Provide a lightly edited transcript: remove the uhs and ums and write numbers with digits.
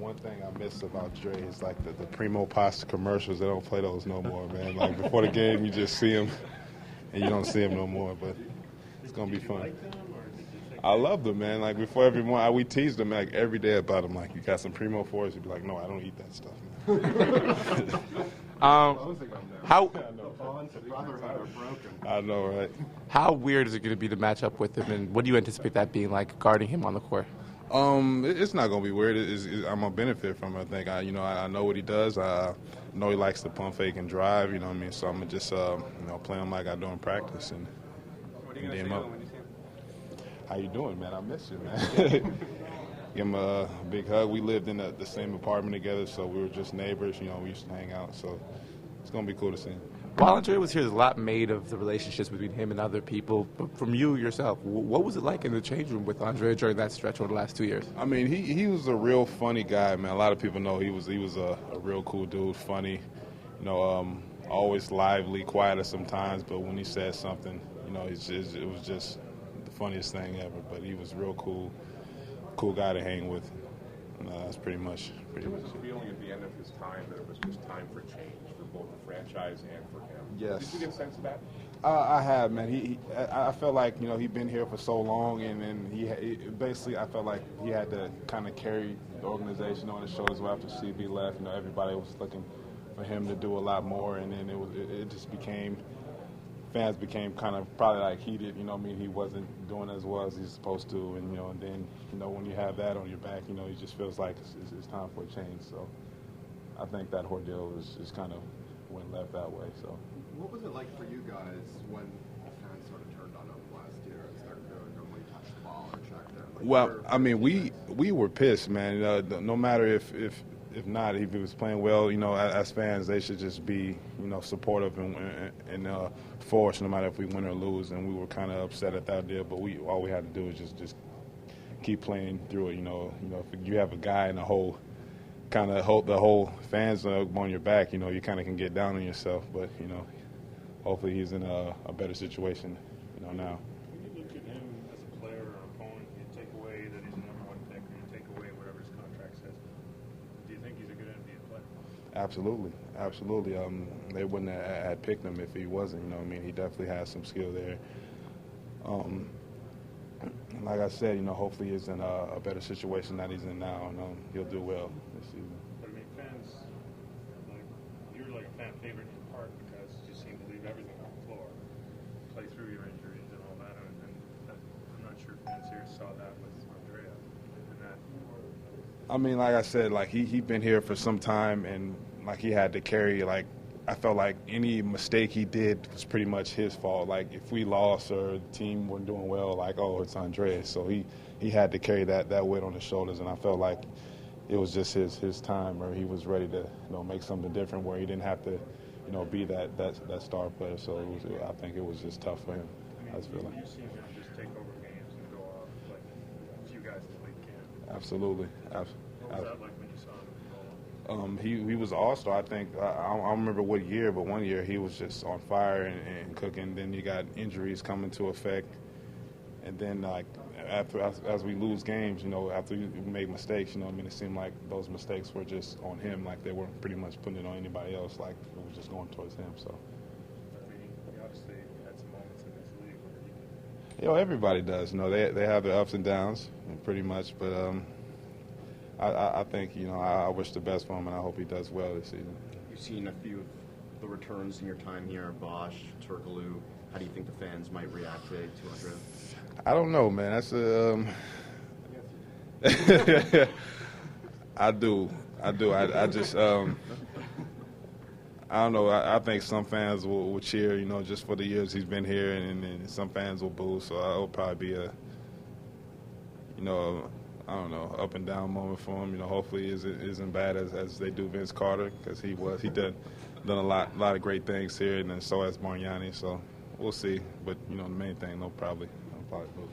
one thing I miss about Dre is like the Primo Pasta commercials. They don't play those no more, man. Like before the game, you just see them, and you don't see them no more. But it's gonna be fun. I love them, man. Like before every morning, we teased them like every day about them. Like, you got some Primo for us? You'd be like, no, I don't eat that stuff, man. I know, right? How weird is it going to be to match up with him, and what do you anticipate that being like, guarding him on the court? It's not gonna be weird. I'm gonna benefit from it. I think I know what he does. I know he likes to pump fake and drive. You know what I mean? So I'm gonna just play him like I do in practice and D him up. How you doing, man? I miss you, man. Give him a big hug. We lived in the same apartment together, so we were just neighbors. You know, we used to hang out. So it's gonna be cool to see him. While Andre was here, there's a lot made of the relationships between him and other people. But from you yourself, what was it like in the change room with Andre during that stretch over the last 2 years? I mean, he was a real funny guy, man. A lot of people know he was a real cool dude, funny. You know, always lively, quieter sometimes, but when he said something, you know, it was just the funniest thing ever. But he was real cool guy to hang with. That's pretty much. Was his feeling at the end of his time that it was just time for change for both the franchise and for him? Yes. Did you get a sense of that? I have, man. I felt like, you know, he'd been here for so long, and basically I felt like he had to kind of carry the organization on his shoulders after CB left. You know, everybody was looking for him to do a lot more, and then it just became. Fans became kind of probably like heated, you know what I mean? He wasn't doing as well as he's supposed to, and, you know, and then, you know, when you have that on your back, you know, it just feels like it's time for a change. So I think that ordeal was kind of went left that way. So what was it like for you guys when the fans sort of turned on him last year and started going when he touched the ball or checked it? Like, well, I mean, we were pissed, man. No matter if not, if he was playing well, you know, as fans, they should just be, you know, supportive and for us, no matter if we win or lose. And we were kind of upset at that deal, but all we had to do was just keep playing through it. You know, if you have a guy in the whole fans on your back, you know, you kind of can get down on yourself. But, you know, hopefully he's in a better situation, you know, now. When you look at him as a player or opponent, you take away that he's a #1 pick, or you take away whatever his contract says. Do you think he's a good NBA player? Absolutely. They wouldn't have picked him if he wasn't. You know what I mean? He definitely has some skill there. Like I said, you know, hopefully he's in a better situation than he's in now, and he'll do well this season. But I mean, fans, you're like a fan favorite in part because you seem to leave everything on the floor, play through your injuries and all that. And I'm not sure fans here saw that with Andrea. I mean, like I said, like he'd been here for some time, and like he had to carry, like, I felt like any mistake he did was pretty much his fault. Like if we lost or the team wasn't doing well, like, oh, it's Andre. So he had to carry that weight on his shoulders, and I felt like it was just his time where he was ready to, you know, make something different where he didn't have to, you know, be that star player. So I think it was just tough for him. I just feel like. You've seen him just take over games and go off like a few guys in the league can. Absolutely. What was that like when you saw him? He was an all-star, I think. I don't remember what year, but one year he was just on fire and cooking. Then you got injuries coming to effect. And then, like, as we lose games, you know, after we made mistakes, you know, I mean, it seemed like those mistakes were just on him. Like, they weren't pretty much putting it on anybody else. Like, it was just going towards him, so. I mean, he obviously had some moments in this league where he... You know, everybody does. You know, they have their ups and downs, pretty much. But I think, you know, I wish the best for him, and I hope he does well this season. You've seen a few of the returns in your time here, Bosch, Turkoglu. How do you think the fans might react to Andre? I don't know, man. That's I do. I just I don't know. I think some fans will cheer, you know, just for the years he's been here, and some fans will boo. So it'll probably be a, you know, I don't know, up and down moment for him. You know, hopefully it isn't bad as they do Vince Carter, because he done a lot of great things here, and then so has Bargnani. So we'll see. But you know, the main thing, they'll probably boo.